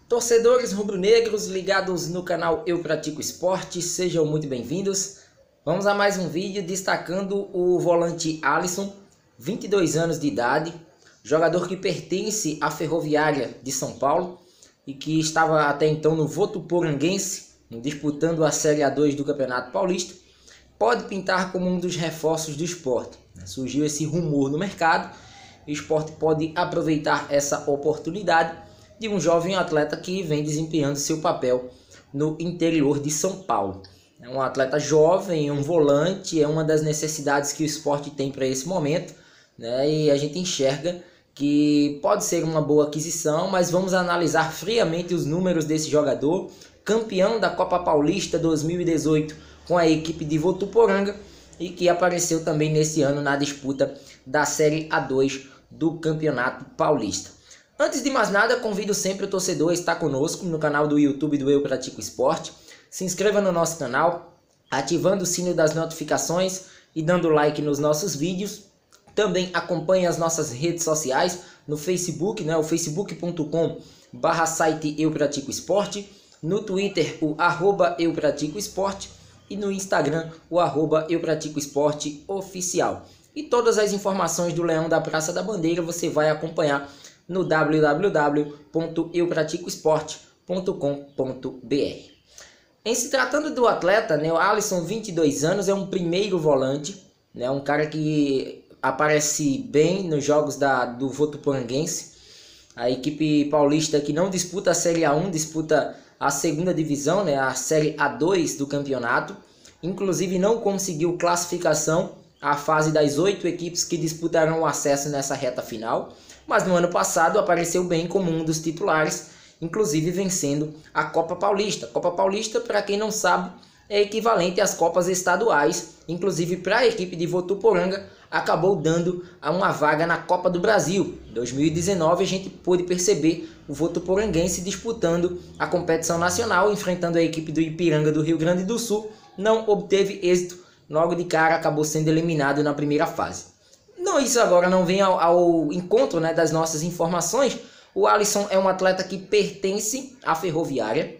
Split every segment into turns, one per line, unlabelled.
Torcedores rubro-negros ligados no canal Eu Pratico Esporte, sejam muito bem-vindos. Vamos a mais um vídeo destacando o volante Alisson, 22 anos de idade, jogador que pertence à Ferroviária de São Paulo e que estava até então no Votuporanguense, disputando a Série A2 do Campeonato Paulista. Pode pintar como um dos reforços do Sport. Surgiu esse rumor no mercado, o Sport pode aproveitar essa oportunidade de um jovem atleta que vem desempenhando seu papel no interior de São Paulo. É um atleta jovem, um volante, é uma das necessidades que o Sport tem para esse momento, né? E a gente enxerga que pode ser uma boa aquisição, mas vamos analisar friamente os números desse jogador, campeão da Copa Paulista 2018 com a equipe de Votuporanga e que apareceu também nesse ano na disputa da Série A2 do Campeonato Paulista. Antes de mais nada, convido sempre o torcedor a estar conosco no canal do YouTube do Eu Pratico Esporte. Se inscreva no nosso canal, ativando o sino das notificações e dando like nos nossos vídeos. Também acompanhe as nossas redes sociais no Facebook, o facebook.com/site Eu Pratico Esporte, no Twitter o @Eu Pratico Esporte e no Instagram o @Eu Pratico Esporte Oficial. E todas as informações do Leão da Praça da Bandeira você vai acompanhar no www.eupraticoesporte.com.br. Em se tratando do atleta, o Alisson, 22 anos, é um primeiro volante, um cara que aparece bem nos jogos do Votuporanguense, a equipe paulista que não disputa a Série A1, disputa a segunda divisão, a Série A2 do campeonato, inclusive não conseguiu classificação à fase das 8 equipes que disputarão o acesso nessa reta final, mas no ano passado apareceu bem como um dos titulares, inclusive vencendo a Copa Paulista. Copa Paulista, para quem não sabe, é equivalente às Copas Estaduais, inclusive para a equipe de Votuporanga, acabou dando uma vaga na Copa do Brasil. Em 2019 a gente pôde perceber o Votuporanguense disputando a competição nacional, enfrentando a equipe do Ipiranga do Rio Grande do Sul, não obteve êxito, logo de cara acabou sendo eliminado na primeira fase. Não, isso agora não vem ao encontro das nossas informações. O Alisson é um atleta que pertence à Ferroviária.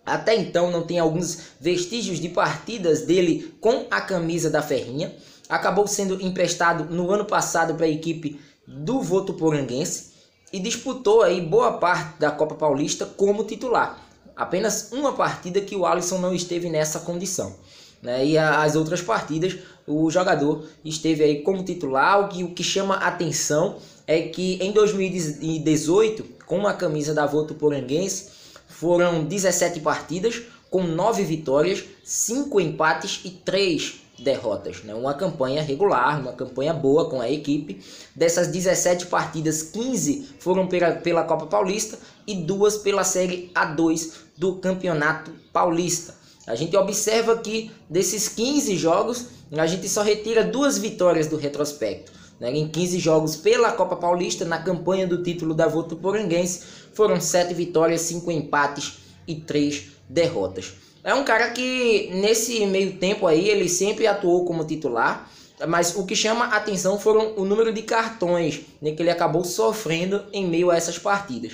Até então não tem alguns vestígios de partidas dele com a camisa da Ferrinha. Acabou sendo emprestado no ano passado para a equipe do Votuporanguense e disputou aí boa parte da Copa Paulista como titular. Apenas uma partida que o Alisson não esteve nessa condição. E as outras partidas o jogador esteve aí como titular. O que chama atenção é que em 2018, com a camisa da Votuporanguense, foram 17 partidas com 9 vitórias, 5 empates e 3 derrotas. Uma campanha regular, uma campanha boa com a equipe. Dessas 17 partidas, 15 foram pela Copa Paulista e 2 pela Série A2 do Campeonato Paulista. A gente observa que desses 15 jogos, a gente só retira 2 vitórias do retrospecto. Em 15 jogos pela Copa Paulista, na campanha do título da Votuporanguense, foram 7 vitórias, 5 empates e 3 derrotas. É um cara que nesse meio tempo aí, ele sempre atuou como titular, mas o que chama a atenção foram o número de cartões que ele acabou sofrendo em meio a essas partidas.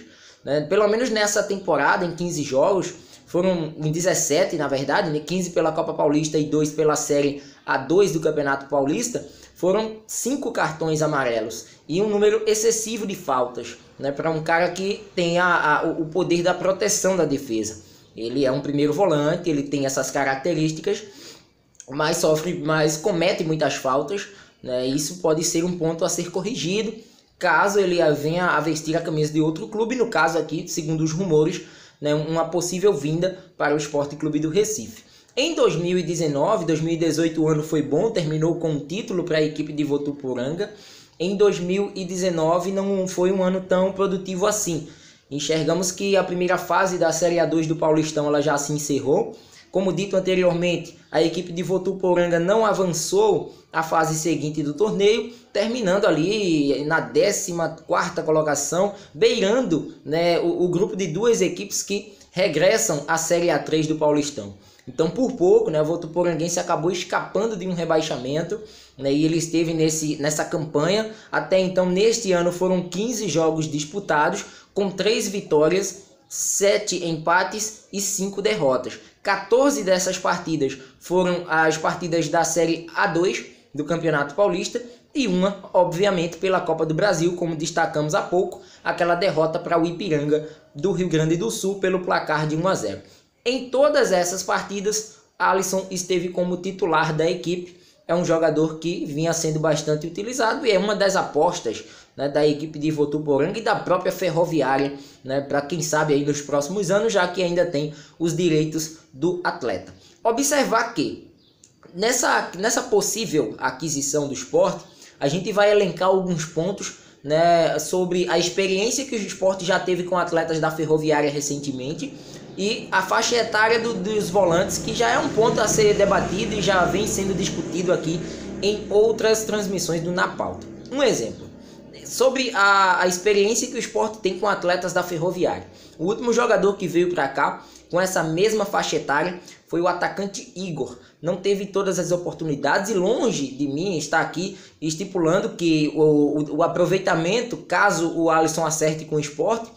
Pelo menos nessa temporada, em 15 jogos, foram em 17, na verdade, 15 pela Copa Paulista e 2 pela Série A2 do Campeonato Paulista, foram 5 cartões amarelos e um número excessivo de faltas, para um cara que tem o poder da proteção da defesa. Ele é um primeiro volante, ele tem essas características, mas comete muitas faltas, Isso pode ser um ponto a ser corrigido, caso ele venha a vestir a camisa de outro clube, no caso aqui, segundo os rumores, uma possível vinda para o Sport Clube do Recife. Em 2019, 2018 o ano foi bom, terminou com um título para a equipe de Votuporanga. Em 2019 não foi um ano tão produtivo assim. Enxergamos que a primeira fase da Série A2 do Paulistão ela já se encerrou. Como dito anteriormente, a equipe de Votuporanga não avançou à fase seguinte do torneio, terminando ali na 14ª colocação, beirando o grupo de 2 equipes que regressam à Série A3 do Paulistão. Então, por pouco, o Votuporanguense acabou escapando de um rebaixamento, e ele esteve nessa campanha. Até então, neste ano, foram 15 jogos disputados, com 3 vitórias 7 empates e 5 derrotas. 14 dessas partidas foram as partidas da Série A2 do Campeonato Paulista e uma, obviamente, pela Copa do Brasil, como destacamos há pouco, aquela derrota para o Ipiranga do Rio Grande do Sul pelo placar de 1-0. Em todas essas partidas, Alisson esteve como titular da equipe. É um jogador que vinha sendo bastante utilizado e é uma das apostas, né, da equipe de Votuporanga e da própria Ferroviária, né, para quem sabe aí nos próximos anos, já que ainda tem os direitos do atleta. Observar que nessa possível aquisição do Sport, a gente vai elencar alguns pontos, né, sobre a experiência que o Sport já teve com atletas da Ferroviária recentemente e a faixa etária dos volantes, que já é um ponto a ser debatido e já vem sendo discutido aqui em outras transmissões do Na Pauta. Um exemplo, sobre a experiência que o Sport tem com atletas da Ferroviária. O último jogador que veio para cá com essa mesma faixa etária foi o atacante Igor. Não teve todas as oportunidades e longe de mim está aqui estipulando que o aproveitamento, caso o Alisson acerte com o Sport,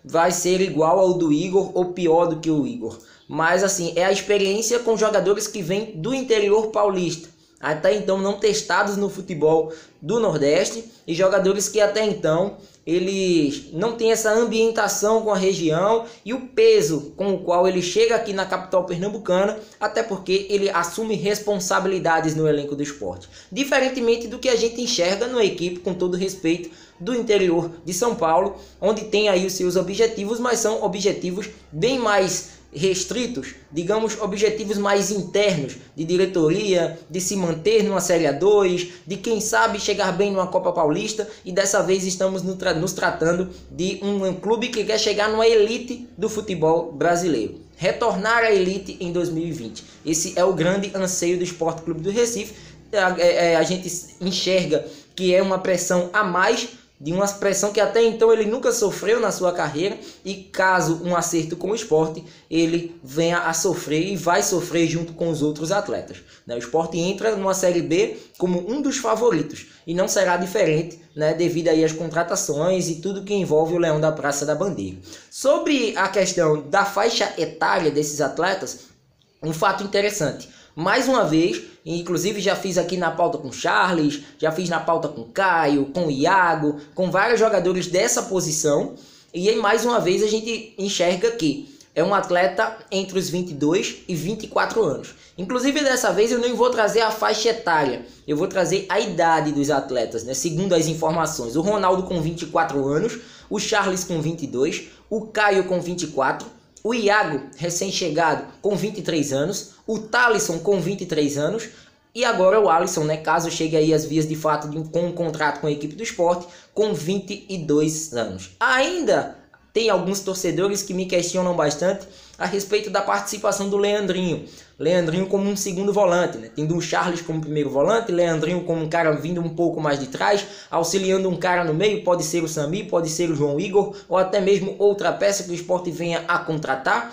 vai ser igual ao do Igor ou pior do que o Igor. Mas assim, é a experiência com jogadores que vêm do interior paulista, até então não testados no futebol do Nordeste, e jogadores que até então eles não têm essa ambientação com a região e o peso com o qual ele chega aqui na capital pernambucana, até porque ele assume responsabilidades no elenco do Sport. Diferentemente do que a gente enxerga numa equipe, com todo respeito, do interior de São Paulo, onde tem aí os seus objetivos, mas são objetivos bem mais restritos, digamos, objetivos mais internos, de diretoria, de se manter numa Série A2, de quem sabe chegar bem numa Copa Paulista, e dessa vez estamos nos tratando de um clube que quer chegar numa elite do futebol brasileiro, retornar à elite em 2020. Esse é o grande anseio do Sport Clube do Recife. A gente enxerga que é uma pressão a mais, de uma pressão que até então ele nunca sofreu na sua carreira, e caso um acerto com o Sport, ele venha a sofrer e vai sofrer junto com os outros atletas. O Sport entra numa Série B como um dos favoritos e não será diferente, né, devido aí às contratações e tudo que envolve o Leão da Praça da Bandeira. Sobre a questão da faixa etária desses atletas, um fato interessante. Mais uma vez, inclusive já fiz aqui na pauta com Charles, já fiz na pauta com Caio, com Iago, com vários jogadores dessa posição. E aí, mais uma vez, a gente enxerga que é um atleta entre os 22 e 24 anos. Inclusive, dessa vez, eu nem vou trazer a faixa etária, eu vou trazer a idade dos atletas, né? Segundo as informações, o Ronaldo com 24 anos, o Charles com 22, o Caio com 24, o Iago, recém-chegado, com 23 anos, o Thalisson com 23 anos, e agora o Alisson, né, caso chegue aí às vias de fato com um contrato com a equipe do Sport, com 22 anos. Ainda tem alguns torcedores que me questionam bastante a respeito da participação do Leandrinho. Leandrinho como um segundo volante, né? Tendo o Charles como primeiro volante, Leandrinho como um cara vindo um pouco mais de trás, auxiliando um cara no meio, pode ser o Sami, pode ser o João Igor, ou até mesmo outra peça que o Sport venha a contratar,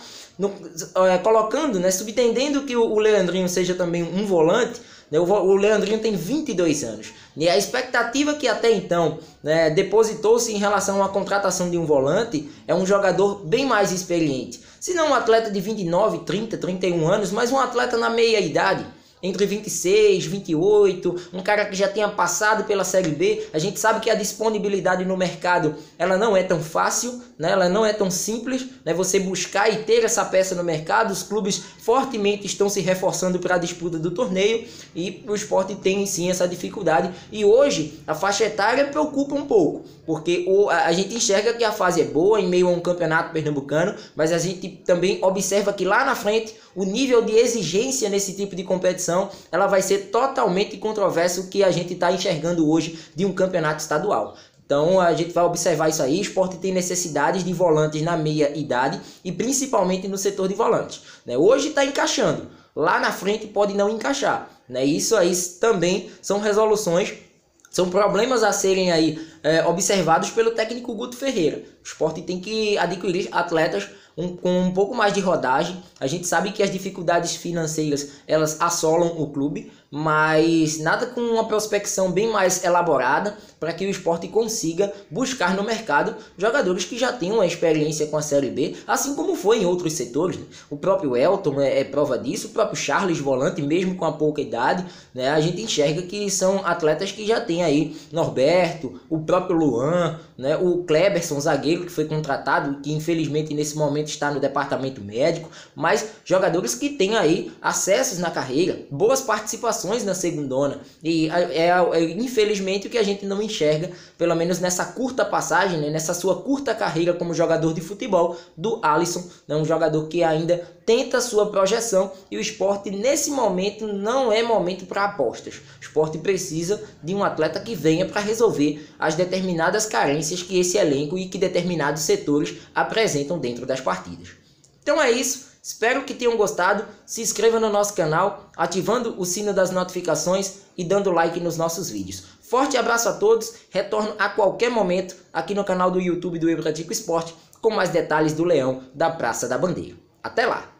colocando, né, subentendendo que o Leandrinho seja também um volante. O Leandrinho tem 22 anos. E a expectativa que até então, né, depositou-se em relação à contratação de um volante é um jogador bem mais experiente. Se não um atleta de 29, 30, 31 anos, mas um atleta na meia idade, entre 26, 28, um cara que já tenha passado pela Série B. A gente sabe que a disponibilidade no mercado ela não é tão fácil, né? Ela não é tão simples, né? Você buscar e ter essa peça no mercado. Os clubes fortemente estão se reforçando para a disputa do torneio e o Sport tem sim essa dificuldade. E hoje a faixa etária preocupa um pouco, porque a gente enxerga que a fase é boa em meio a um campeonato pernambucano, mas a gente também observa que lá na frente o nível de exigência nesse tipo de competição ela vai ser totalmente controverso o que a gente está enxergando hoje de um campeonato estadual. Então a gente vai observar isso aí. O Sport tem necessidades de volantes na meia idade e principalmente no setor de volantes, né? Hoje está encaixando, lá na frente pode não encaixar, né? Isso aí também são resoluções, são problemas a serem aí observados pelo técnico Guto Ferreira. O Sport tem que adquirir atletas com um pouco mais de rodagem. A gente sabe que as dificuldades financeiras elas assolam o clube, mas nada com uma prospecção bem mais elaborada para que o Sport consiga buscar no mercado jogadores que já tenham uma experiência com a Série B, assim como foi em outros setores, né? O próprio Elton é prova disso, o próprio Charles, volante, mesmo com a pouca idade, né? A gente enxerga que são atletas que já tem aí Norberto, o próprio Luan, né? O Kleberson, zagueiro, que foi contratado, que infelizmente nesse momento está no departamento médico, mas jogadores que têm aí acessos na carreira, boas participações na segundona, e infelizmente o que a gente não enxerga, pelo menos nessa curta passagem, né, nessa sua curta carreira como jogador de futebol, do Alisson, né, um jogador que ainda tenta sua projeção, e o Sport nesse momento não é momento para apostas. O Sport precisa de um atleta que venha para resolver as determinadas carências que esse elenco e que determinados setores apresentam dentro das partidas. Então é isso, espero que tenham gostado, se inscreva no nosso canal, ativando o sino das notificações e dando like nos nossos vídeos. Forte abraço a todos, retorno a qualquer momento aqui no canal do YouTube do Eu Pratico Esporte com mais detalhes do Leão da Praça da Bandeira. Até lá!